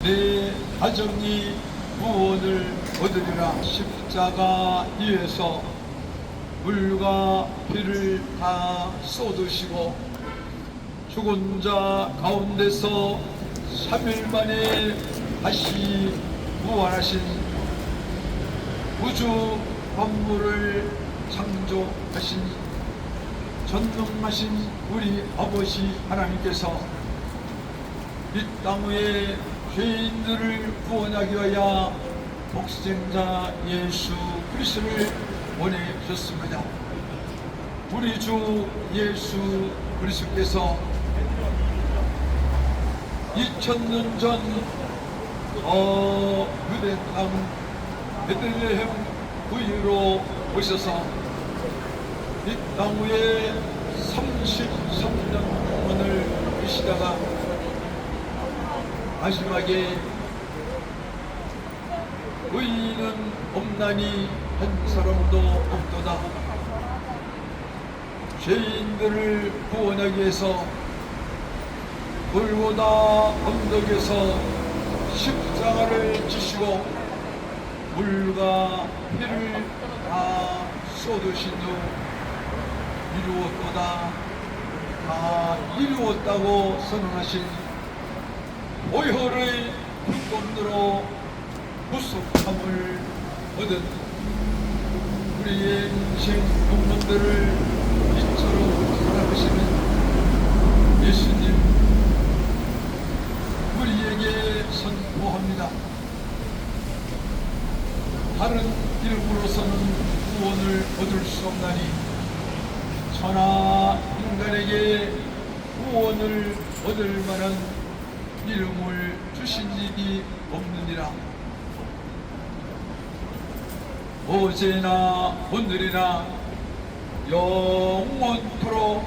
내 가정이 구원을 얻으리라. 십자가 위에서 물과 피를 다 쏟으시고 죽은 자 가운데서 3일 만에 다시 부활하신 우주 만물을 창조하신 전능하신 우리 아버지 하나님께서 이 땅 위에 죄인들을 구원하기 위하여 독생자 예수 그리스도를 보내셨습니다. 우리 주 예수 그리스도께서 2000년 전 유대 땅 베들레헴 구유로 오셔서 이 땅 위에 33년을 계시다가 마지막에 의인은 없나니 한 사람도 없도다. 죄인들을 구원하기 위해서 골고다 언덕에서 십자가를 지시고 물과 피를 다 쏟으신 후 이루었도다. 다 이루었다고 선언하신 보혈의 불꽃으로 구속함을 얻은 우리의 인생 영혼들을 이처럼 살아가시는 예수님 우리에게 선포합니다. 다른 이름으로서는 구원을 얻을 수 없나니 천하 인간에게 구원을 얻을 만한 이름을 주신 일이 없느니라. 어제나 오늘이나 영원토록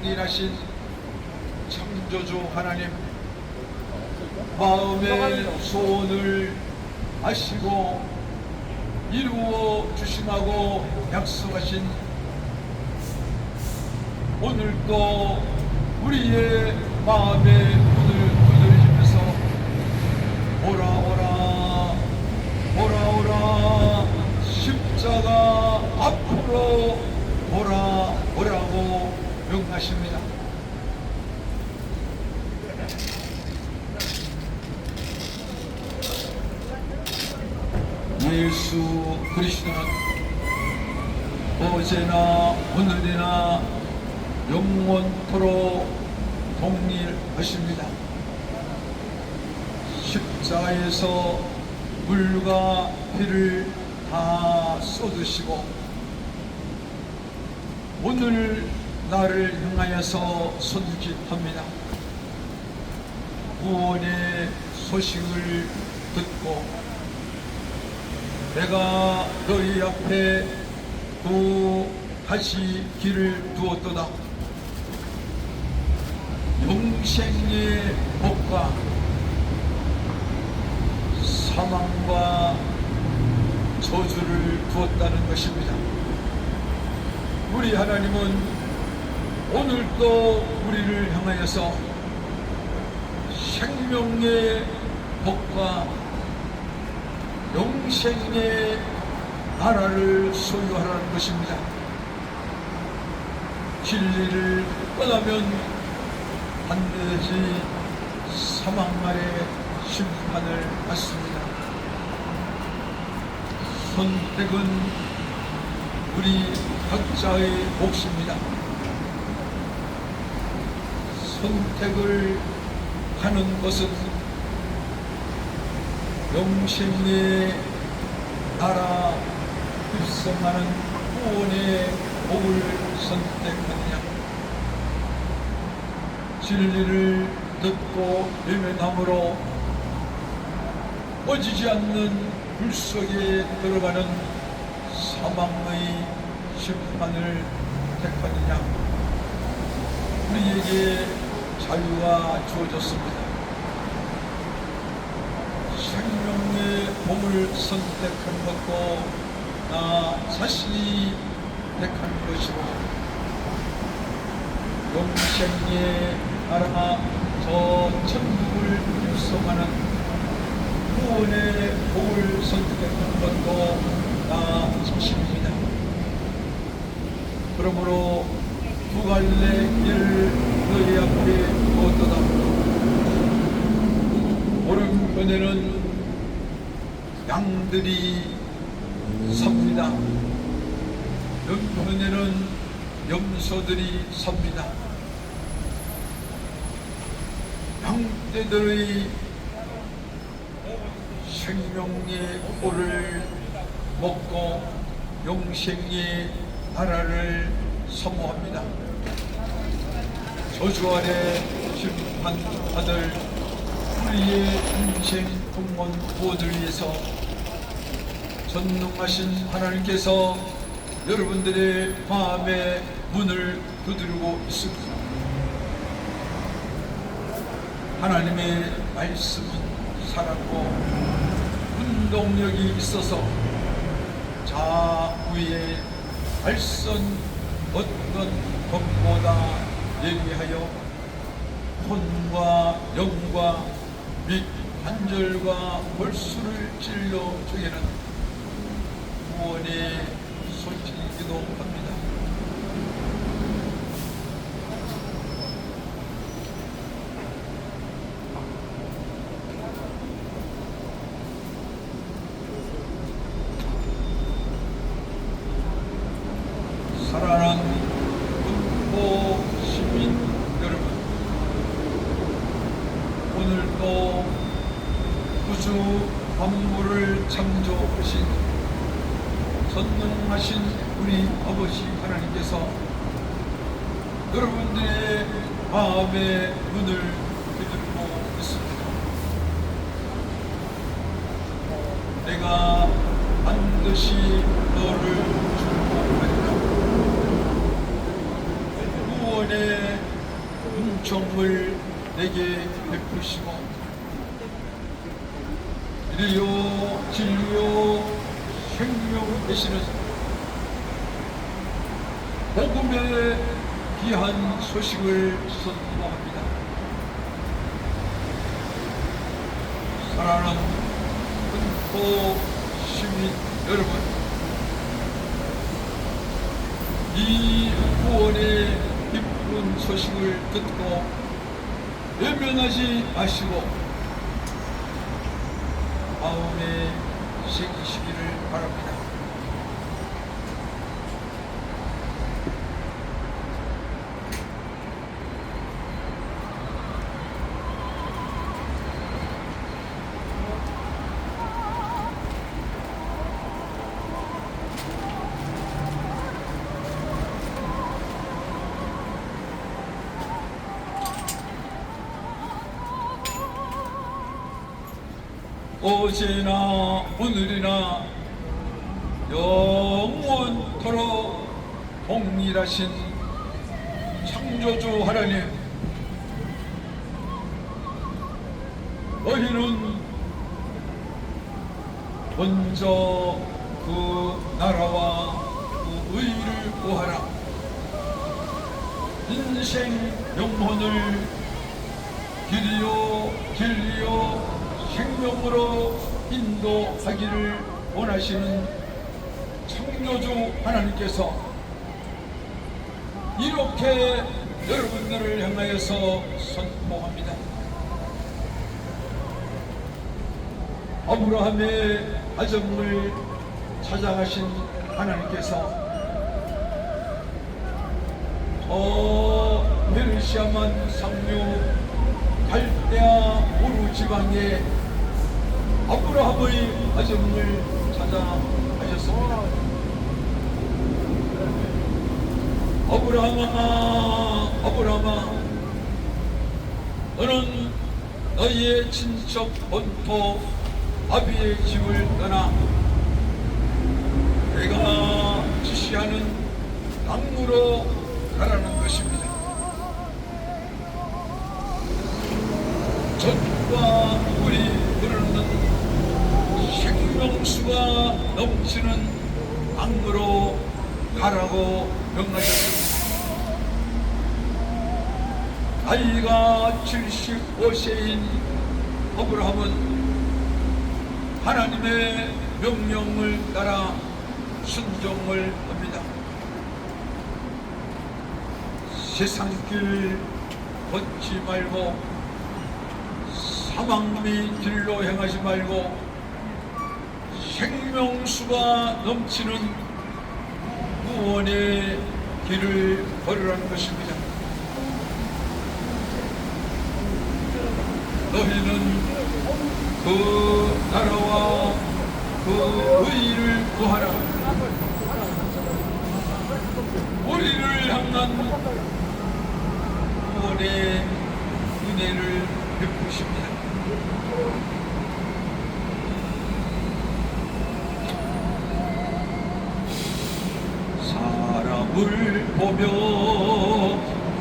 동일하신 창조주 하나님, 마음의 소원을 아시고 이루어 주심하고 약속하신 오늘도 우리의 마음의 문을 두드리시면서 오라 오라 오라 오라 십자가 앞으로 오라 오라고 명하십니다. 예수 그리스도는 어제나 오늘이나 영원토록 동일하십니다. 십자가에서 물과 피를 다 쏟으시고 오늘 나를 향하여서 손짓합니다. 구원의 소식을 듣고 내가 너희 앞에 또 다시 길을 두었도다. 영생의 복과 사망과 저주를 두었다는 것입니다. 우리 하나님은 오늘도 우리를 향하여서 생명의 복과 영생의 나라를 소유하라는 것입니다. 진리를 떠나면 반드시 사망 아래 심판을 받습니다. 선택은 우리 각자의 몫입니다. 선택을 하는 것은 영생의 나라 입성하는 구원의 복을 선택하느냐, 진리를 듣고 외면함으로 꺼지지 않는 불 속에 들어가는 사망의 심판을 택하느냐, 우리에게 자유가 주어졌습니다. 생명의 복을 선택한 것도 나 자신이 택한 것이고 영생의 나라 저 천국을 입성하는 구원의 복을 선택한 것도 나 자신입니다. 그러므로 두 갈래 길을 너희 앞에 두었도다. 오른편에는 양들이 삽니다. 왼편에는 염소들이 삽니다. 양떼들의 생명의 꼴을 먹고 영생의 나라를 사모합니다. 저주 아래 심판받을 우리의 인생 공원 구원을 위해서 전능하신 하나님께서 여러분들의 마음의 문을 두드리고 있습니다. 하나님의 말씀은 살았고 운동력이 있어서 좌우의 발선 어떤 것보다 예리하여 혼과 영과 및 관절과 골수를 찔러 죽이는 구원의 소식이기도 합니다. 사랑하는 군포 시민 여러분, 오늘도 우주 만물을 창조하신 전능하신 우리 아버지 하나님께서 여러분들의 마음의 문을 두드리고 있습니다. 내가 반드시 너를 축복하리라. 구원의 은총을 내게 베푸시고 이리요 진리요 생명 되시는 복음의 귀한 소식을 선포합니다. 사랑하는 군포 시민 여러분, 이 구원의 기쁜 소식을 듣고 외면하지 마시고 마음에 새기시기를 바랍니다. 어제나 오늘이나 영원토록 동일하신 창조주 하나님, 너희는 먼저 그 나라와 그 의를 구하라. 인생 영혼을 길이요 진리요 생명으로 인도하기를 원하시는 창조주 하나님께서 이렇게 여러분들을 향하여서 선포합니다. 아브라함의 가정을 찾아가신 하나님께서 메르시아만 상류 갈대아 우르 지방에 아브라함의 가정을 찾아가셨습니다. 아브라함아, 너는 너희의 친척 본토 아비의 집을 떠나 내가 지시하는 땅으로 가라는 것입니다. 젖과 꿀이 흐르는 생명수가 넘치는 땅으로 가라고 명하셨습니다. 나이가 75세인 아브라함은 하나님의 명령을 따라 순종을 합니다. 세상 길 걷지 말고 사망의 길로 행하지 말고 생명수가 넘치는 구원의 길을 걸으라는 것입니다. 너희는 그 나라와 그 의를 구하라. 우리를 향한 구원의 은혜를 베푸십니다. 사람을 보며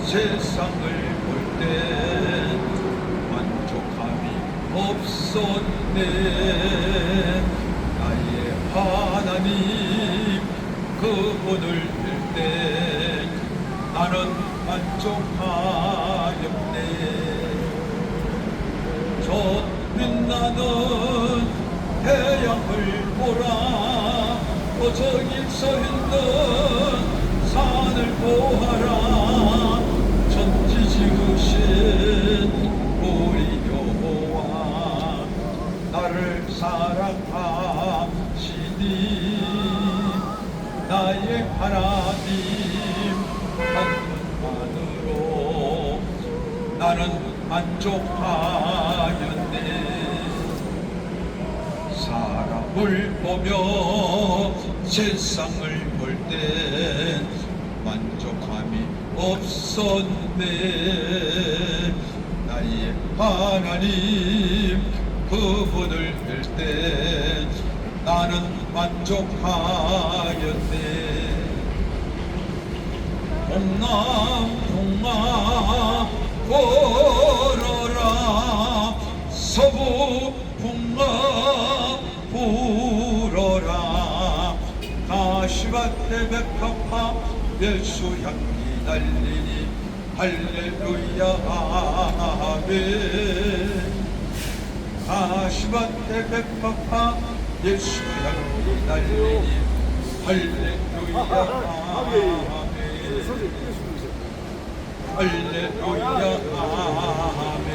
세상을 볼 때 만족함이 없었네. 나의 하나님 그분을 뵐 때 나는 만족하였네. 저 빛나는 태양을 보라. 저기 서 있는 산을 보아라. 천지 지으신 우리 여호와 나를 사랑하시니 나의 하나님 한 분만으로 나는 만족하였네. 사람을 보며 세상을 볼 때 만족함이 없었네. 나의 하나님 그분을 뵐 때 나는 만족하였네. 동남 불어라. 서부 풍가 불어라. 가시밭에 백합화 예수 향기 날리니 할렐루야 아멘. 가시밭에 백합화 예수 향기 날리니 할렐루야 아멘. 할렐루야 아멘.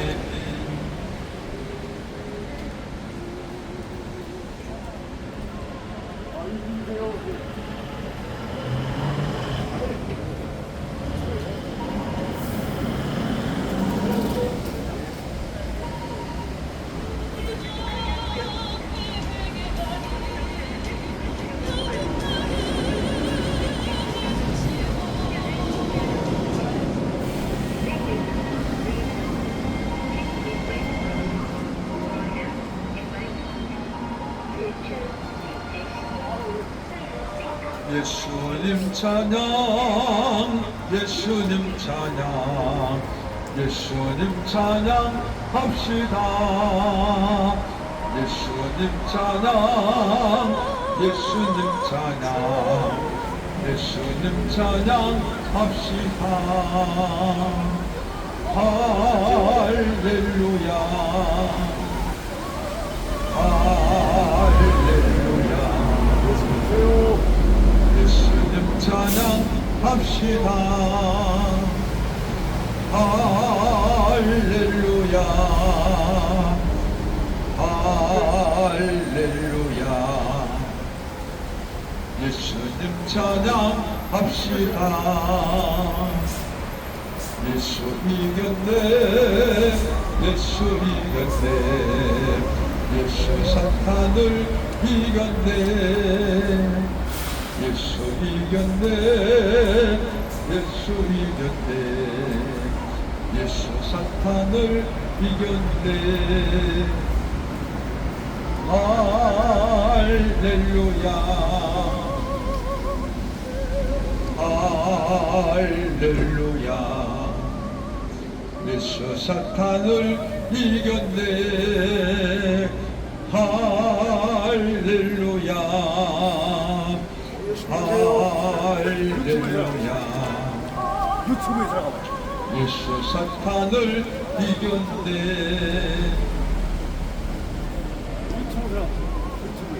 예수님 찬양, 예수님 찬양, 예수님 찬양 합시다. 예수님 찬양, 예수님 찬양, 예수님 찬양 합시다. 할렐루야, 할렐루야. 예수님 찬양합시다. 할렐루야, 할렐루야. 예수님 찬양합시다. 예수 이겼네, 예수 이겼네, 예수 사탄을 이겼네. 예수 이겼네, 예수 이겼네, 예수 사탄을 이겼네. 할렐루야, 할렐루야. 예수 사탄을 이겼네. 할렐루야, 할렐루야. 유튜브에 들어가봐. 예수 사탄을 이겼네. 유튜브 유튜브에서 유튜브에.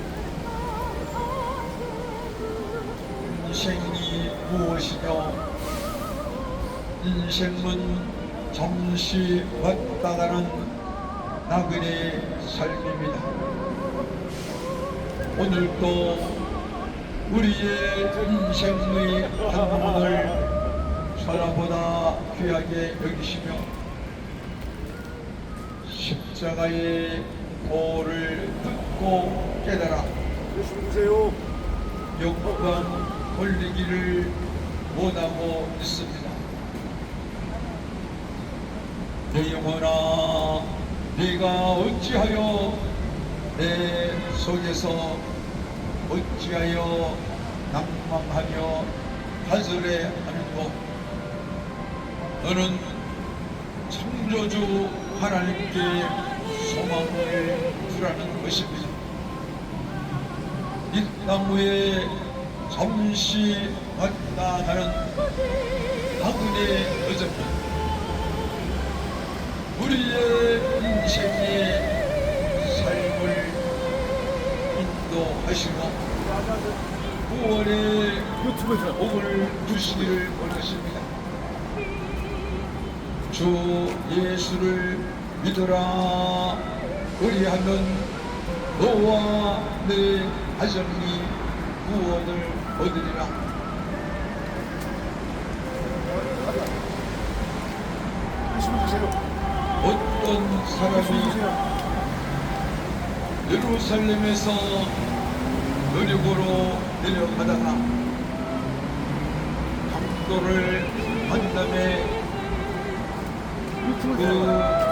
인생이 무엇이며 인생은 잠시 왔다 가는 나그네 삶입니다. 오늘도 우리의 인생의 한 문을 천하보다 귀하게 여기시며 십자가의 도를 듣고 깨달아 열심히 보세요. 영광 올리기를 원하고 있습니다. 내 영혼아, 네가 어찌하여 내 속에서 어찌하여 낭망하며 간절해하는고? 너는 창조주 하나님께 소망을 두라는 것입니다. 이 땅 위에 잠시 왔다 가는 나그네 여정입니다. 우리의 인생의 삶을 인도하시고 구원의 유튜브에서 복을 주시기를 원하십니다. 주 예수를 믿어라. 그리하면 너와 내 가정이 구원을 얻으리라. 열심히 보세요. 어떤 사람이 예루살렘에서 여리고로 내려가다가 강도를 만남에 유튜브에.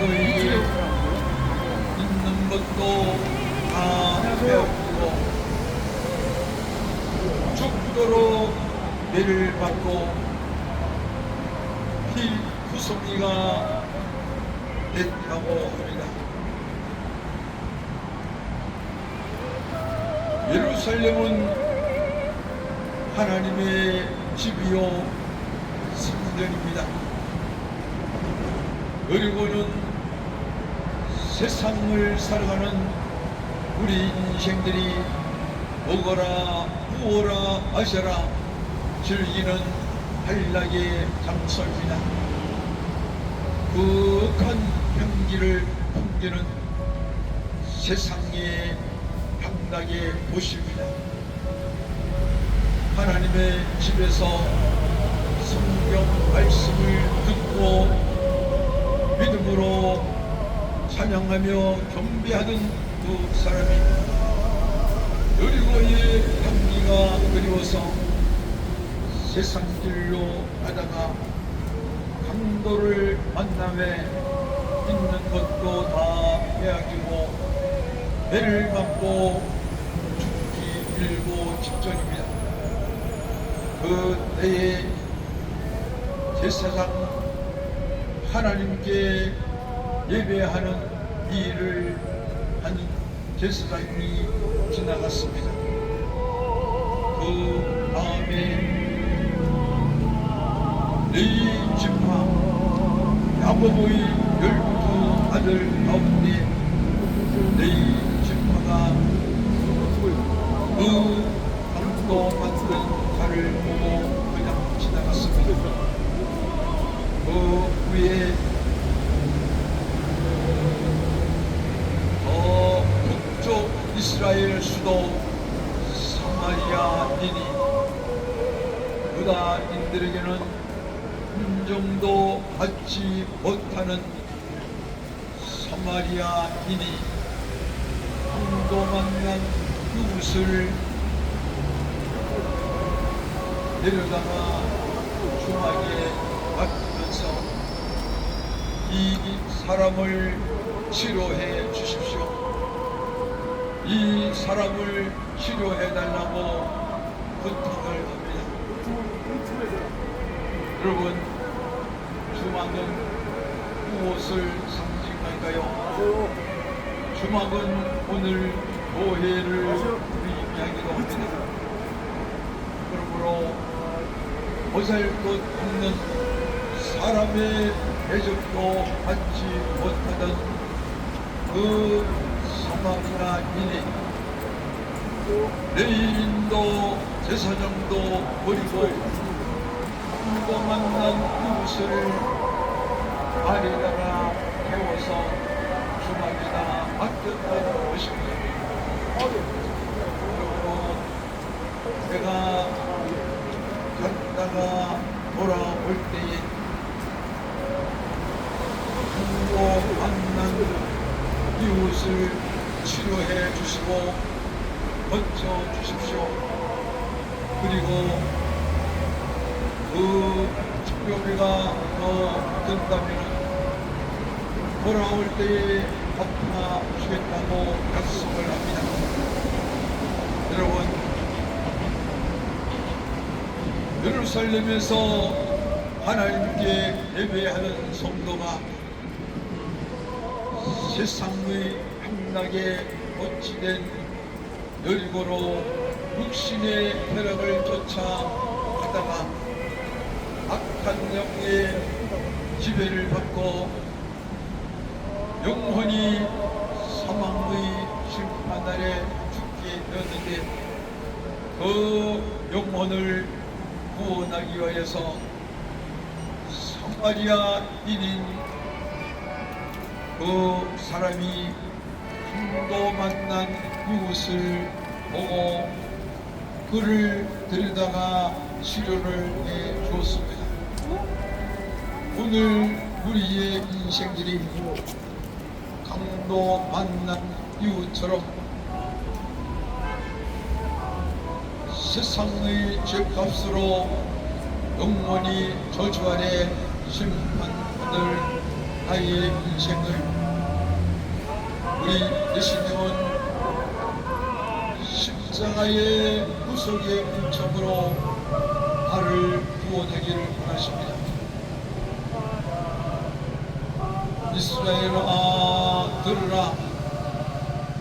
강도에게 있는 것도 다 배웠고 죽도록 매를 받고 피 구성이가 됐다고 합니다. 예루살렘은 하나님의 집이요 성전입니다. 그리고는 세상을 살아가는 우리 인생들이 먹어라 부어라 마셔라 즐기는 한락의 장소입니다. 극한 향기를 풍기는 세상의 향락의 곳입니다. 하나님의 집에서 성경 말씀을 듣고 믿음으로 찬양하며 경배하는 그 사람이 여리고의 향기가 그리워서 세상 길로 가다가 강도를 만남에 있는 것도 다 빼앗기고 배를 맞고 죽기 일보 직전입니다. 그 때에 제사장 하나님께 예배하는 일을 하는 제사장이 지나갔습니다. 그 다음에 레위 지파 야고보의 12 아들 가운데 레위 지파가 그 강도 만든 자를 보고 그냥 지나갔습니다. 그 후에 북쪽 이스라엘 수도 사마리아인이 유다인들에게는 인정도 받지 못하는 사마리아인이 강도 만난 그곳을 내려다가 중하게 맡기면서 이 사람을 치료해 주십시오. 이 사람을 치료해 달라고 부탁을 합니다. 여러분, 주막은 무엇을 상징할까요? 주막은 오늘 교회를 의미하기도 합니다. 그러므로 보잘것없는 사람의 대접도 받지 못하던 그 사막이나 이니 레인도 제사장도 버리고 또 만난 이웃을 아리다가 태워서 주막에다 맡겼다는 것입니다. 그리고 내가 갔다가 돌아올 때에 또 만난 이웃을 치료해 주시고 버텨 주십시오. 그리고 그 치료비가 더 든다면 돌아올 때에 갚아 주겠다고 약속을 합니다. 여러분, 예루살렘에서 하나님께 예배하는 성도가 세상의 향락에 어찌된 여리고로 육신의 쾌락을 쫓아가다가 악한 영의 지배를 받고 영혼이 사망의 심판 날에 죽게 되었는데 그 영혼을 구원하기 위해서 사마리아인인 그 사람이 한도 만난 이웃을 보고 그를 데려다가 치료를 해 주었습니다. 오늘 우리의 인생들이 강도 만난 이웃처럼 세상의 죄값으로 영원히 저주 아래 심판받을 나의 인생을 우리 예수님은 십자가의 구속의 은총으로 나를 구원하기를 원하십니다. 이스라엘아 들으라.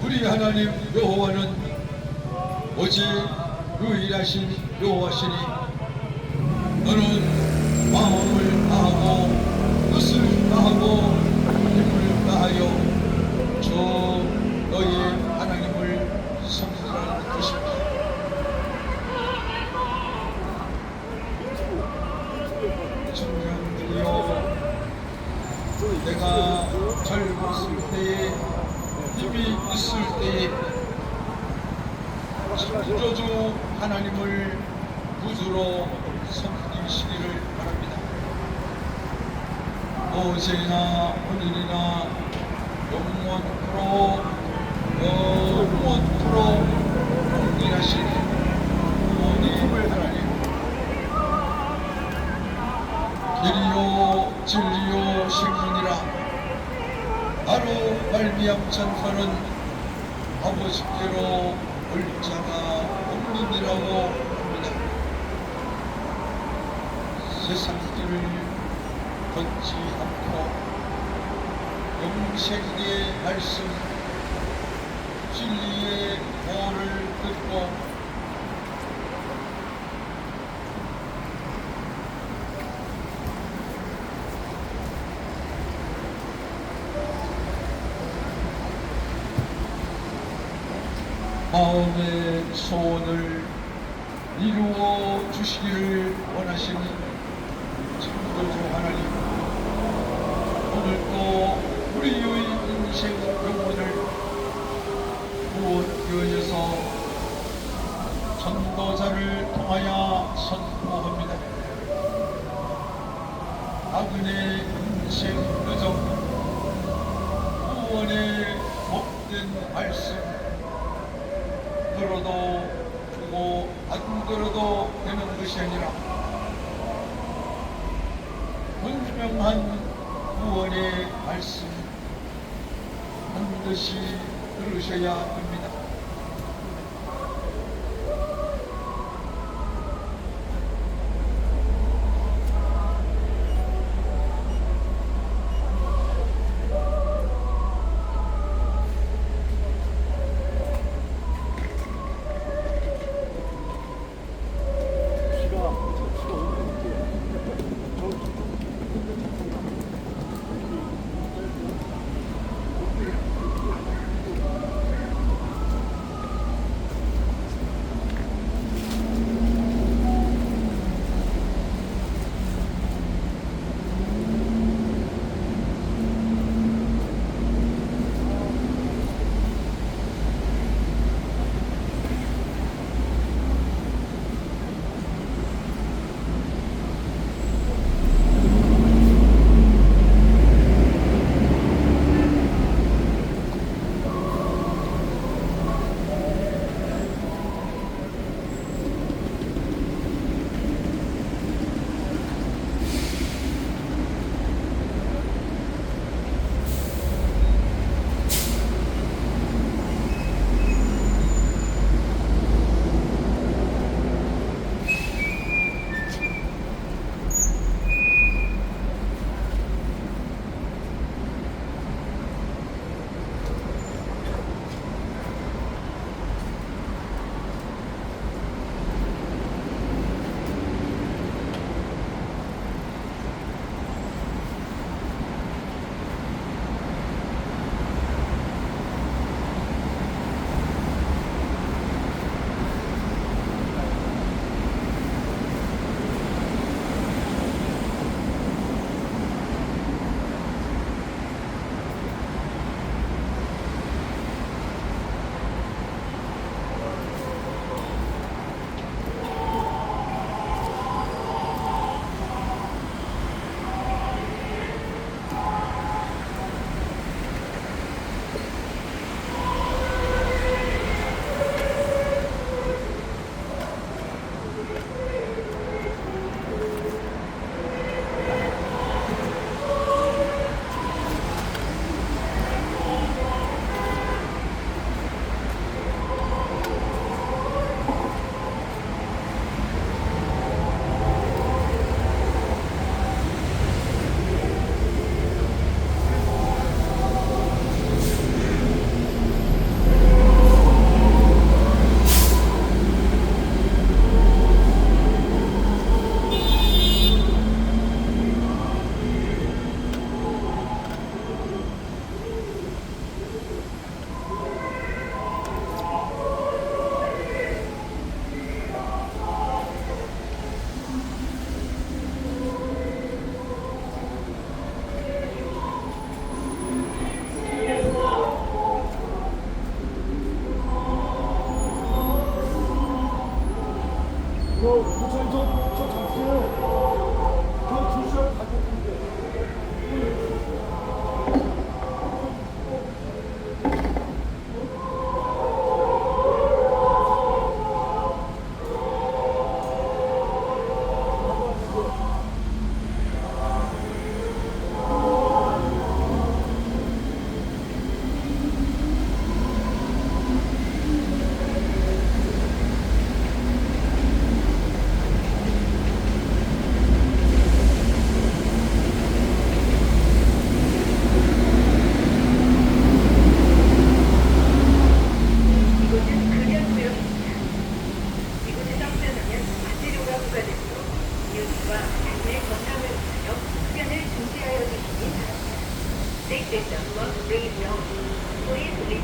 우리 하나님 여호와는 오직 유일하신 여호와시니 너는 마음을 다하고 뜻을 다하고 힘을 다하여 저 너의 하나님을 섬기라는 뜻입니다. 청년들이여, 내가 젊었을 때에 힘이 있을 때에 창조주 하나님을 구주로 섬기시기를 바랍니다. 어제나 오늘이나 영원토록 동일하신 우리 하나님, 길이요 진리요 생명이라 나로 말미암찬서는 아버지께로 올 자가 없느니라고 합니다. 세상 길을 걷지 않고 영생의 말씀 진리의 보호를 듣고 마음의 소원을 이루어 주시기를 원하시는 창조주 하나님, 오늘도 우리의 인생 영혼을 구원하여서 전도자를 통하여 선포합니다. 아군의 인생 여정, 구원의 복된 말씀 들어도 주고 안 들어도 되는 것이 아니라 분명한 구원의 말씀 반드시 들으셔야 합니다.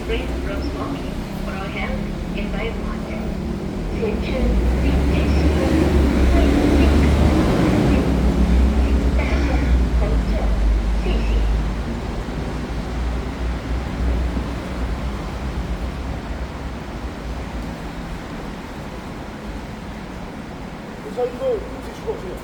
refrain from smoking or health environment. 세출 빅테스트大家合作，谢谢。 사장님도 드시고 오세요.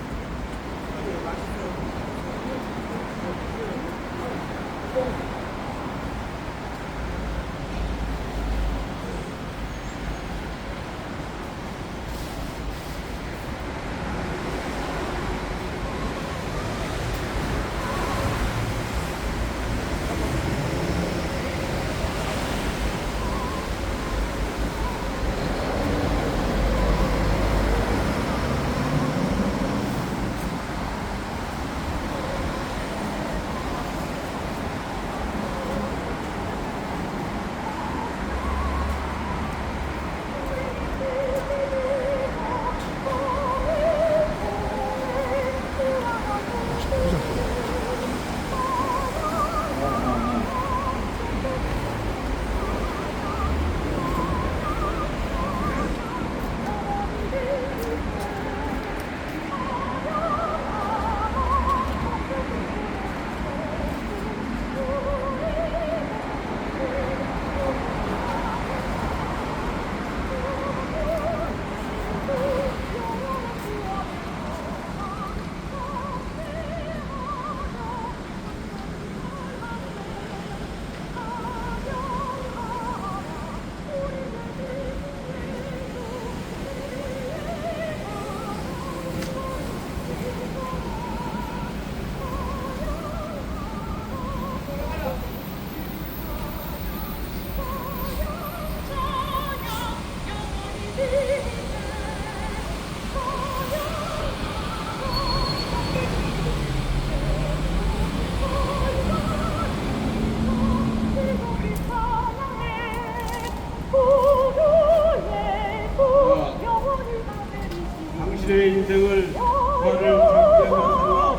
당신의 인생을 부활을 함께하며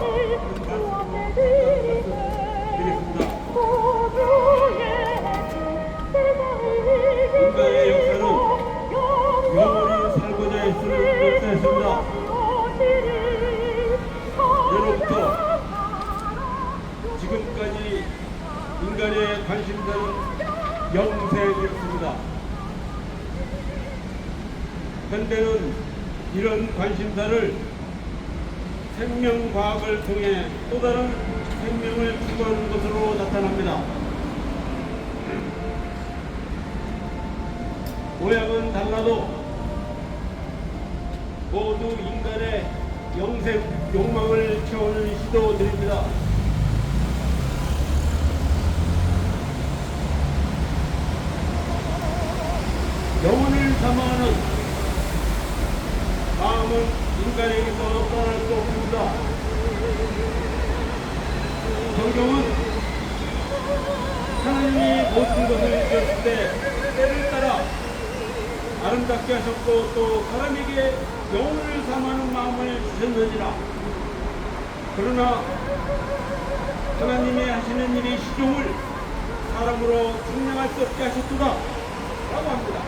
드리겠습니다. 인간의 역사는 영원히 살고자 했음을 역사했습니다. 예로부터 지금까지 인간의 관심사는 영생이었습니다. 현대는 이런 관심사를 생명과학을 통해 또 다른 생명을 추구하는 것으로 나타납니다. 모양은 달라도 모두 인간의 영생 욕망을 채우는 시도들입니다. 영혼을 삼아하는 마음은 인간에게서 떠날 수 없습니다. 성경은 하나님이 모든 것을 지었을 때 때를 따라 아름답게 하셨고 또 사람에게 영혼을 삼아하는 마음을 주셨느니라. 그러나 하나님이 하시는 일의 시종을 사람으로 증명할 수 없게 하셨도다 라고 합니다.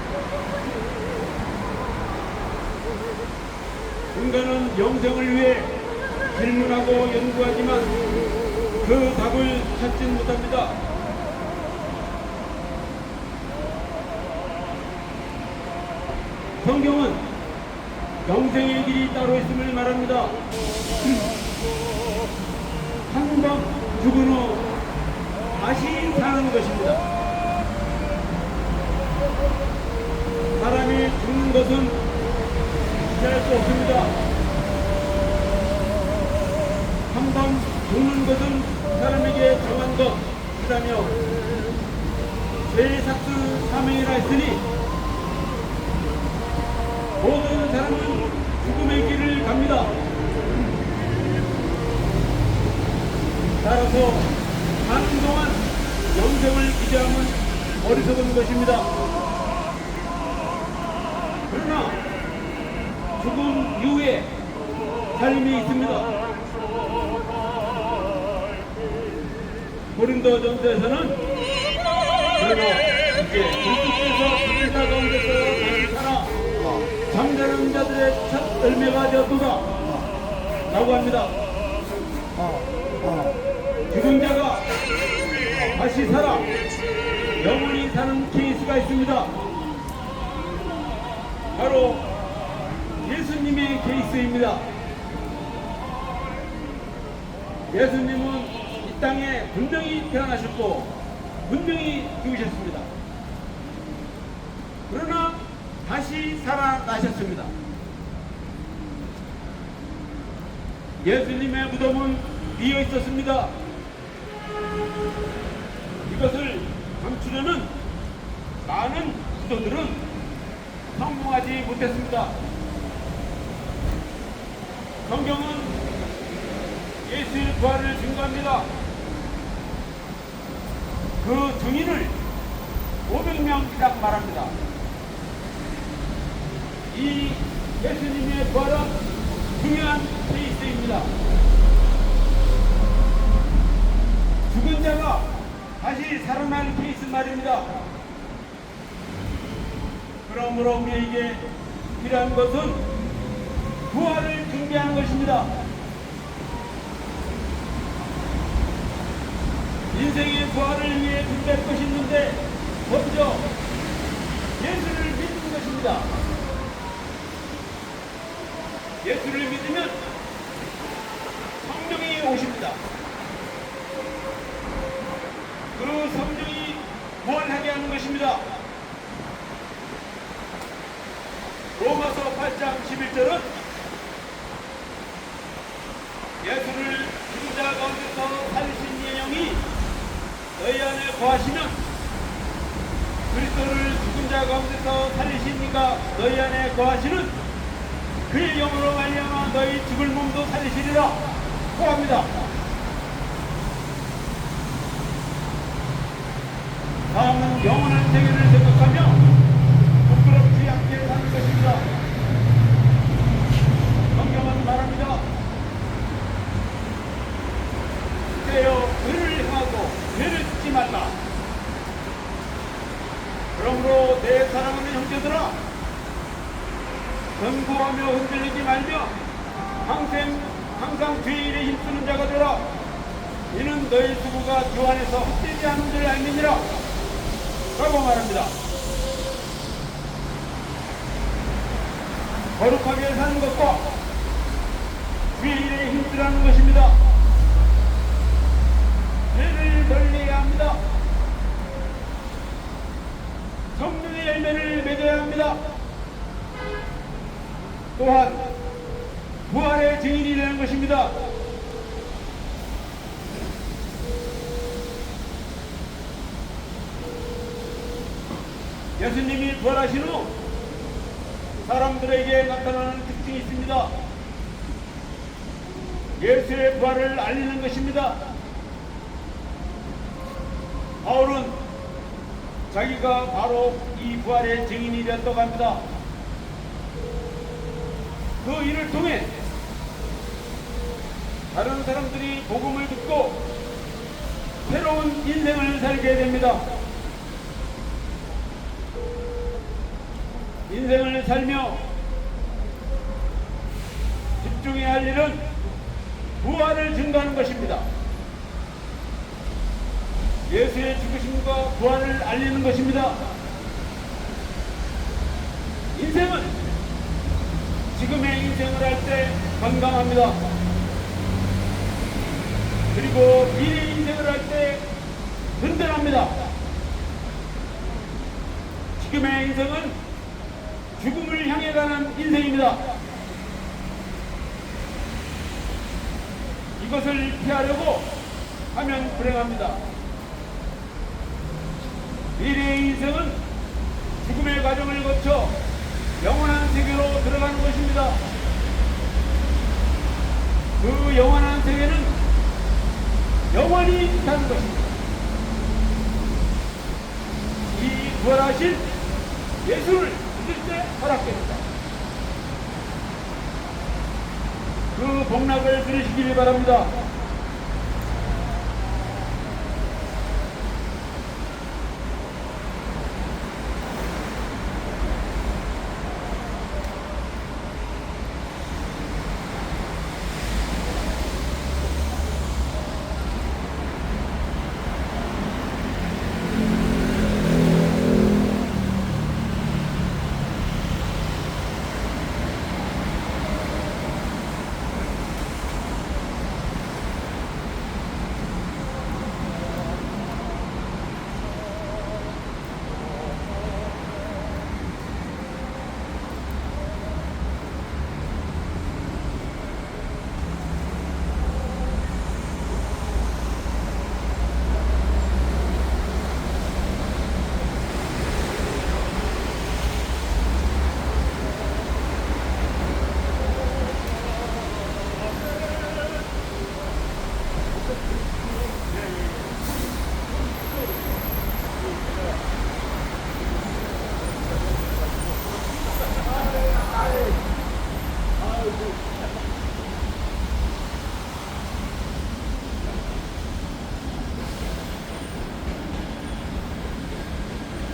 인간은 영생을 위해 질문하고 연구하지만 그 답을 찾지 못합니다. 성경은 영생의 길이 따로 있음을 말합니다. 한 번 죽은 후 다시 사는 것입니다. 사람이 죽는 것은 피할 수 없습니다. 한 번 죽는 것은 사람에게 정한 것이라며 죄삭스 사명이라 했으니 모든 사람은 죽음의 길을 갑니다. 따라서 사는 동안 영생을 기대하면 어리석은 것입니다. 그러나 죽음 이후에 삶이 있습니다. 고린도전서에서는 그러나 그리스도께서 죽은 자 가운데서 다시 살아 잠자는 자들의 첫 열매가 되었도다 라고 합니다. 죽은 자가 다시 살아 영원히 사는 케이스가 있습니다. 바로 예수님의 케이스입니다. 예수님은 이 땅에 분명히 태어나셨고 분명히 죽으셨습니다. 그러나 다시 살아나셨습니다. 예수님의 무덤은 비어 있었습니다. 이것을 감추려는 많은 기도들은 성공하지 못했습니다. 성경은 예수의 부활을 증거합니다. 그 증인을 500명 이상 말합니다. 이 예수님의 부활은 중요한 케이스입니다. 죽은 자가 다시 살아날 케이스 말입니다. 그러므로 우리에게 필요한 것은 부활을 준비하는 것입니다. 인생의 부활을 위해 준비할 것이 있는데 먼저 예수를 믿는 것입니다. 예수를 믿으면 성령이 오십니다. 그 성령이 부활하게 하는 것입니다. 로마서 8장 11절은 예수를 죽은 자 가운데서 살리신 예영이 너희 안에 거하시면 그리스도를 죽은 자 가운데서 살리신 이가 너희 안에 거하시는 그의 영으로 말미암아 너희 죽을 몸도 살리시리라 고합니다. 다음은 영원한 세계를 생각하며 부끄럽지 않게 사는 것입니다. 성경은 말합니다. 그래요 의를 행하고 죄를 짓지 말라. 그러므로 내 사랑하는 형제들아 견고하며 흔들리지 말며 항상 죄의 일에 힘쓰는 자가 되라. 이는 너희 수고가 주 안에서 헛되지 않은 줄 알미니라 라고 말합니다. 거룩하게 사는 것과 주의 일에 힘쓰라는 것입니다. 죄를 멀리해야 합니다. 성령의 열매를 맺어야 합니다. 또한 부활의 증인이 되는 것입니다. 예수님이 부활하신 후 사람들에게 나타나는 특징이 있습니다. 예수의 부활을 알리는 것입니다. 바울은 자기가 바로 이 부활의 증인이 되었다고 합니다. 그 일을 통해 다른 사람들이 복음을 듣고 새로운 인생을 살게 됩니다. 인생을 살며 집중해야 할 일은 부활을 증거하는 것입니다. 예수의 죽으심과 부활을 알리는 것입니다. 인생은 지금의 인생을 할 때 건강합니다. 그리고 미래 인생을 할 때 든든합니다. 지금의 인생은 죽음을 향해 가는 인생입니다. 이것을 피하려고 하면 불행합니다. 미래의 인생은 죽음의 과정을 거쳐 영원한 세계로 들어가는 것입니다. 그 영원한 세계는 영원히 사는 것입니다. 이 부활하신 예수를 믿을 때 허락됩니다. 그 복락을 들으시길 바랍니다.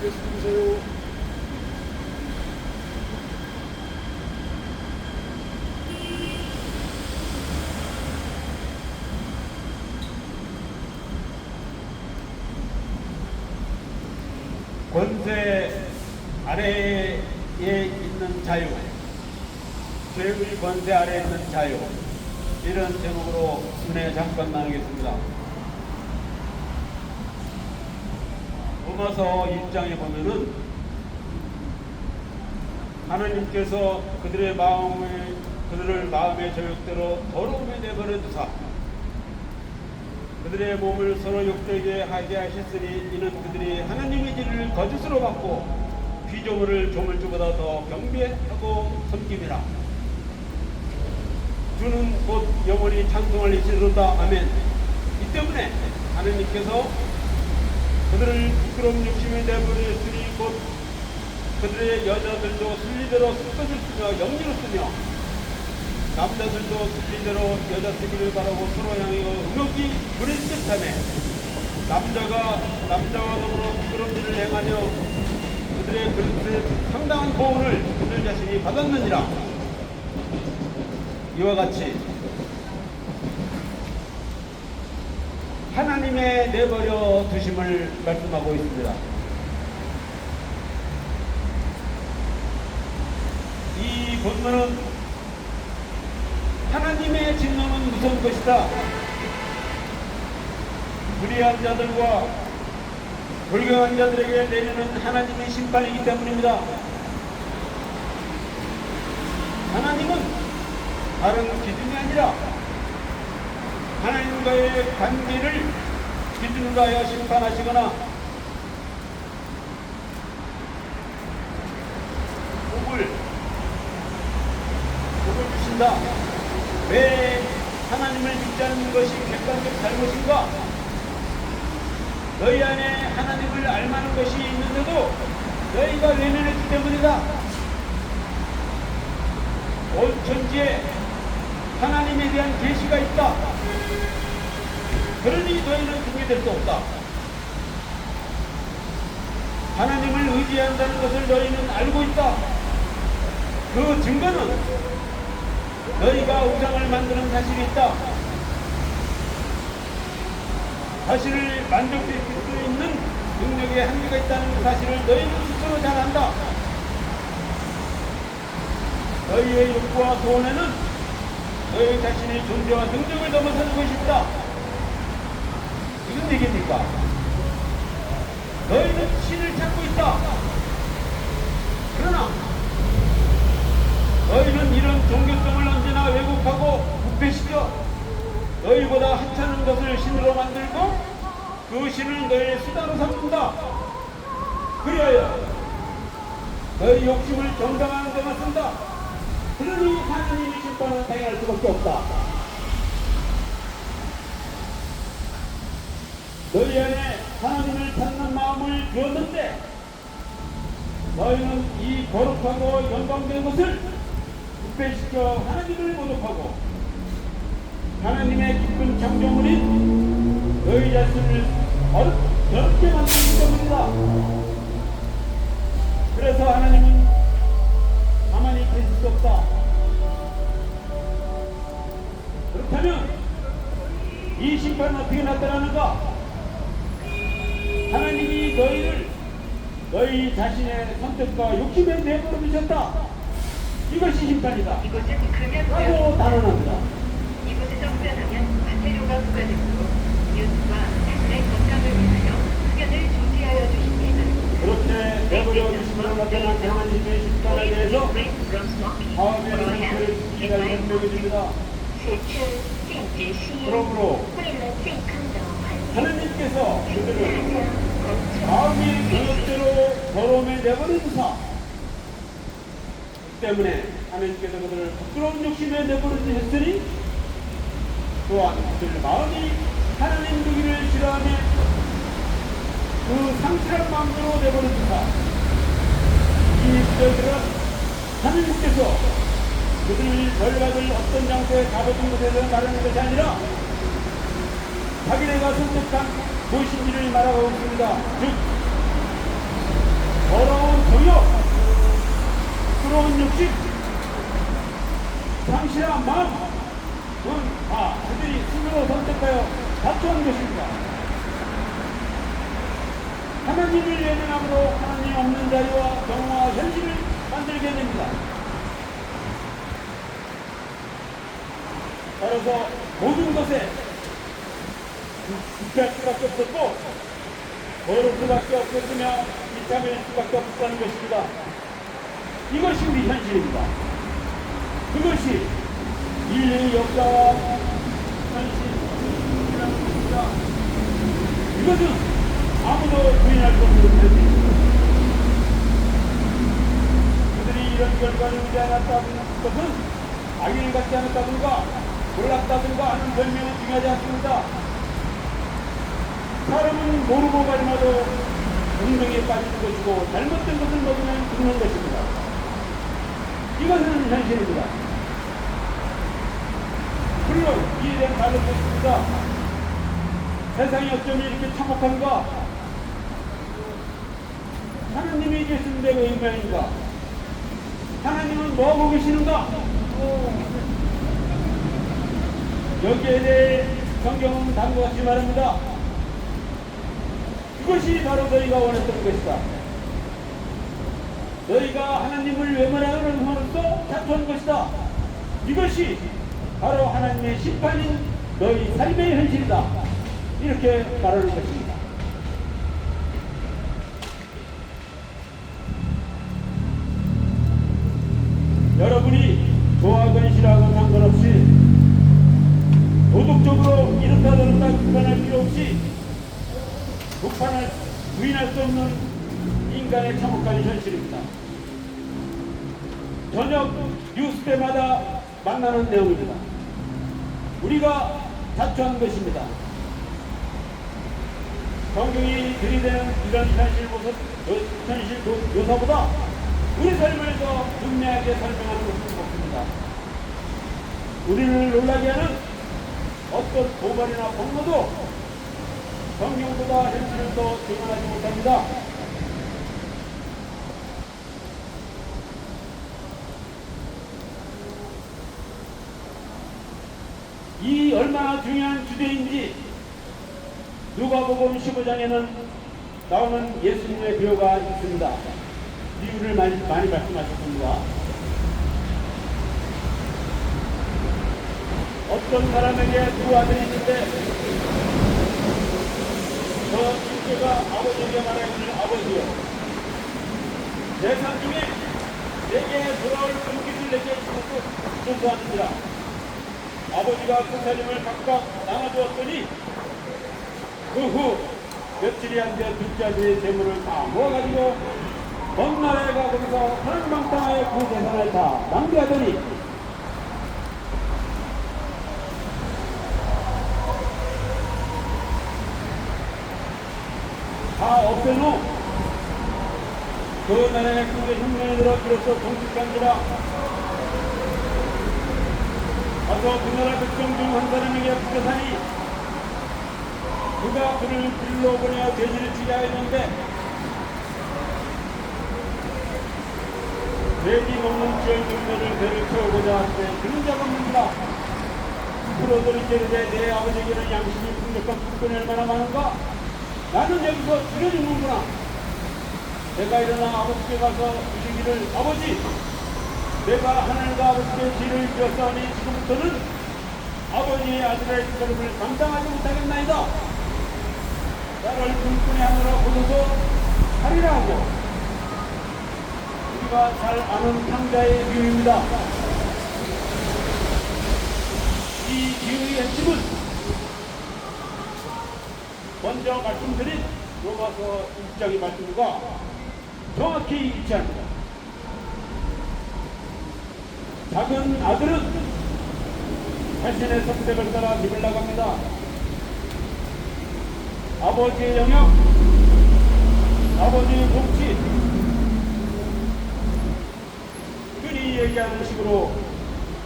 예수 믿으세요. 권세 아래에 있는 자유, 죄의 권세 아래에 있는 자유, 이런 제목으로 은혜 잠깐 나누겠습니다. 로마서 1장에 보면은 하나님께서 그들을 마음의 저욕대로 더러움에 내버려 두사 그들의 몸을 서로 욕되게 하게 하셨으니 이는 그들이 하나님의 길을 거짓으로 받고 피조물을 조물주보다 더 경배하고 섬김이라. 주는 곧 영원히 찬송을 이시로다. 아멘. 이 때문에 하나님께서 그들을 부끄러운 욕심에 내버렸으니 곧 그들의 여자들도 순리대로 습관을 쓰며 영리로 쓰며 남자들도 순리대로 여자 쓰기를 바라고 서로 향하여 음욕이 부릴 듯하네. 남자가 남자와 더불어 부끄러운 일을 행하며 그들의 그릇에 상당한 보응을 그들 자신이 받았느니라. 이와 같이 하나님의 내버려 두심을 말씀하고 있습니다. 이 본문은 하나님의 진노는 무서운 것이다. 불의한 자들과 불경한 자들에게 내리는 하나님의 심판이기 때문입니다. 하나님은 다른 기준이 아니라 하나님과의 관계를 기준으로 하여 심판하시거나 복을 주신다. 왜 하나님을 믿지 않는 것이 객관적 잘못인가? 너희 안에 하나님을 알만한 것이 있는데도 너희가 외면했기 때문이다. 온 천지에 하나님에 대한 계시가 있다. 그러니 너희는 핑계될 수 없다. 하나님을 의지한다는 것을 너희는 알고 있다. 그 증거는 너희가 우상을 만드는 사실이 있다. 자신을 만족시킬 수 있는 능력에 한계가 있다는 사실을 너희는 스스로 잘 안다. 너희의 욕구와 소원에는 너희 자신의 존재와 능력을 넘어서는 것이 있다. 무슨 얘기입니까? 너희는 신을 찾고 있다. 그러나 너희는 이런 종교성을 언제나 왜곡하고 부패시켜 너희보다 하찮은 것을 신으로 만들고 그 신을 너희의 수단으로 삼는다. 그리하여 너희 욕심을 정당하는 데만 쓴다. 그러니 하나님의 심판을 당할 수밖에 없다. 너희 안에 하나님을 찾는 마음을 주었는데 너희는 이 거룩하고 영광된 것을 부패시켜 하나님을 모독하고 하나님의 기쁜 창조물인 너희 자신을 어렵게 만들기 때문이다. 그래서 하나님은 가만히 계실 수 없다. 그렇다면 이 심판은 어떻게 나타나는가? 하나님이 너희를 너희 자신의 선택과 욕심에 내버려 두셨다. 이것이 심판이다. 이곳은 금연구역. 라고 단언합니다. 이곳에서 흡연하면 과태료가 부과되고 이웃과 자신의 건강을 위하여 흡연을 중지하여 주십니다. 그렇게 내버려 두심으로 나타난 하나님의 심판에 대해서 다음에 상태를 지키기가 설명해줍니다. 그러므로 하나님께서 그들을 마음이 그릇대로 더러움에 내버려 두사 때문에 하나님께서 그들을 부끄러운 욕심에 내버려 두셨으니 또한 그들 마음이 하나님 두기를 싫어하며 그 상실한 마음으로 내버려 두사 이 시절들은 하나님께서 그들을 벌받을 어떤 장소에 가둬둔 것에서 말하는 것이 아니라 자기네가 선택한 무엇인지를 말하고 있습니다. 즉 마음은 다 그들이 스스로 선택하여 갖춰온 것입니다. 하나님을 외면함으로 하나님 없는 자리와 경우와 현실을 만들게 됩니다. 따라서 모든 것에 불쾌할 수밖에 없었고 어려울 수밖에 없었으며 비참할 수밖에 없었다는 것입니다. 이것이 우리 현실입니다. 그것이 인류의 역사와 현실이라는 것입니다. 이것은 아무도 부인할 수 없는 현실입니다. 그들이 이런 결과를 오지 않았다는 것은 악인을 갖지 않았다든가 몰랐다든가 하는 변명은 중요하지 않습니다. 사람은 모르고 가지마도 운명에 빠지는 것이고 잘못된 것을 먹으면 죽는 것입니다. 이것은 현실입니다. 물론 이에 대한 다른 것입니다. 세상이 어쩜 이렇게 참혹한가? 하나님이 계신데 왜 인간인가? 하나님은 뭐하고 계시는가? 여기에 대해 성경은 다음과 같이 말합니다. 그것이 바로 너희가 원했던 것이다. 너희가 하나님을 외면함으로써 자초한 것이다. 이것이 바로 하나님의 심판인 너희 삶의 현실이다. 이렇게 말하는 것입니다. 여러분이 좋아하건 싫어하건 상관없이 도덕적으로 이렇다 저렇다 비판할 필요 없이 부인할 수 없는 인간의 참혹한 현실입니다. 저녁 뉴스 때마다 만나는 내용입니다. 우리가 자초한 것입니다. 성경이 들이대는 이런 현실 묘사보다 우리 삶을 더 분명하게 설명하는 것은 없습니다. 우리를 놀라게 하는 어떤 고발이나 폭로도 성경보다 현실을 더 증언하지 못합니다. 이 얼마나 중요한 주제인지 누가복음 15장에는 나오는 예수님의 비유가 있습니다. 비유를 많이 말씀하셨습니다. 어떤 사람에게 두 아들이 있는데 저 둘째가 아버지에게 말하기를 아버지여 재산 중에 내게 돌아올 금기를 내게 준수하느니라. 아버지가 그 살림을 각각 나눠주었더니 그 후 며칠이 안 돼 둘째 아들의 재물을 다 모아가지고 먼 나라에 가 거기서 하늘망탕하여 그 재산을 다 낭비하더니 다 없앤 후 그 나라에 크게 흉년이 들어 비로소 동식한지라 가서 그 나라 백성 중 한 사람에게 붙여사니 그가 그를 길로 보내어 돼지를 치게 하였는데 돼지 먹는 지을 중면을 배를 채우고자 하는데 그는 자가 없는다. 부러들이 이르되 내 아버지에게는 양심이 풍족한 국권이 얼마나 많은가? 나는 여기서 죽여 죽는구나. 내가 일어나 아버지께 가서 이르기를 아버지 내가 하늘과 아버지께 죄를 지었사오니 지금부터는 아버지의 아들의 책임을 감당하지 못하겠나이다. 나를 불끈히 하늘로 보내서 하리라 하고 우리가 잘 아는 탕자의 비유입니다. 이 비유의 핵심은 먼저 말씀드린 로마서 1장의 말씀과 정확히 일치합니다. 작은 아들은 자신의 선택을 따라 집을 나갑니다. 아버지의 영역, 아버지의 통치, 흔히 얘기하는 식으로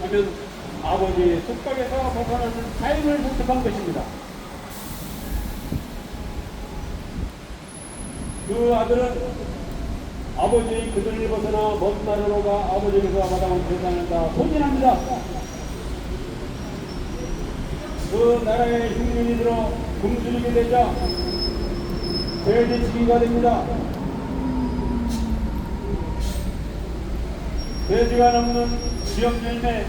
하면 아버지의 속박에서 벗어나는 자유를 선택한 것입니다. 그 아들은 아버지의 그들을 벗어나 먼 나라로 가 아버지에게서 받아온 재산을 다 소진합니다. 그 나라의 흉년이 들어 굶주리게 되자 돼지치기가 됩니다. 돼지가 넘는 지역열매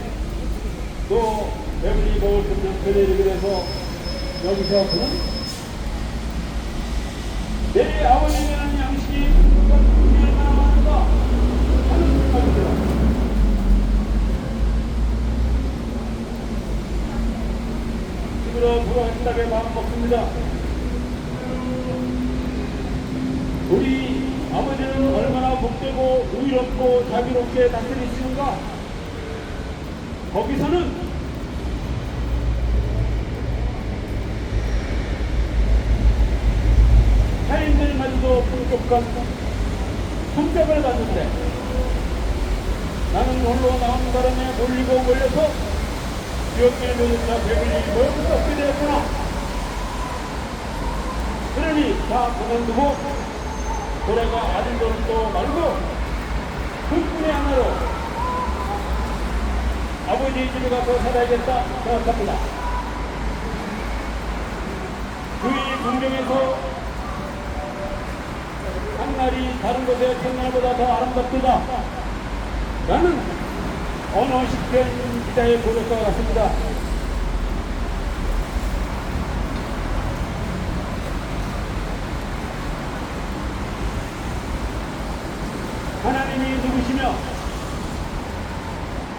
또 배불리 먹을 수 없는 그네리게 돼서 여기서 그는 내 아버지라는 양식이 얼마나 많은가 하는 생각이 들어. 집으로 돌아가신다고 마음 먹습니다. 우리 아버지는 얼마나 복되고 의롭고 자비롭게 다스리시는가. 거기서는 타인들마저도 풍족한 품격을 받는데 나는 홀로 나온 바람에 몰리고 몰려서 지역길 노동자 배불리 모여서 썩게 되었구나. 그러니 다 그만두고 돌아가 아들도 말고 그뿐의 하나로 아버지 집에 가서 살아야겠다 생각합니다. 그의 풍경에서 한날이 다른 곳의 첫날보다 더 아름답도다 라는 어느 10편 기자의 고백과 같습니다. 하나님이 누구시며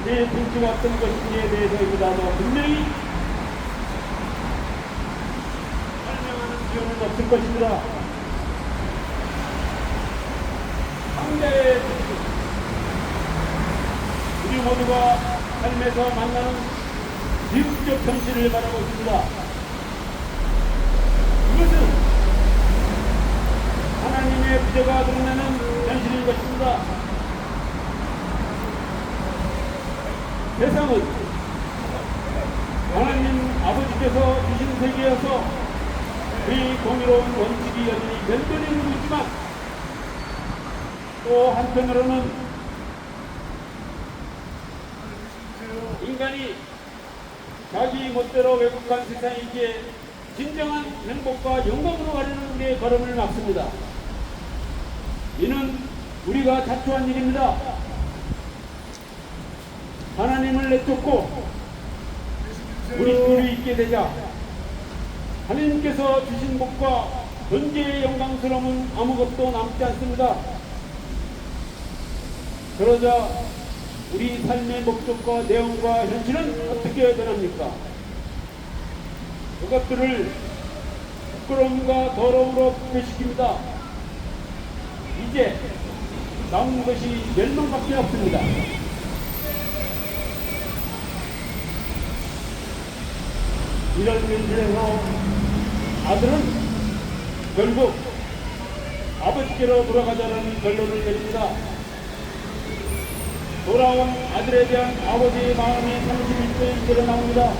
내 분수가 어떤 것인지에 대해서보다도 분명히 설명하는 기회는 없을 것입니다. 상대의 우리 모두가 삶에서 만나는 비극적 현실을 바라고 있습니다. 이것은 하나님의 부재가 드러나는 현실인 것입니다. 세상은 하나님 아버지께서 주신 세계여서 그의 공의로운 원칙이 여전히 변변히 흐르고 있지만 또 한편으로는 인간이 자기 멋대로 왜곡한 세상이기에 진정한 행복과 영광으로 가려는 우리의 걸음을 막습니다. 이는 우리가 자초한 일입니다. 하나님을 내쫓고 우리 둘이 있게 되자 하나님께서 주신 복과 존재의 영광스러움은 아무것도 남지 않습니다. 그러자 우리 삶의 목적과 내용과 현실은 어떻게 변합니까? 그것들을 부끄러움과 더러움으로 부패시킵니다. 이제 남은 것이 멸망밖에 없습니다. 이런 현실에서 아들은 결국 아버지께로 돌아가자는 결론을 내립니다. 돌아온 아들에 대한 아버지의 마음이 31절 드러나옵니다.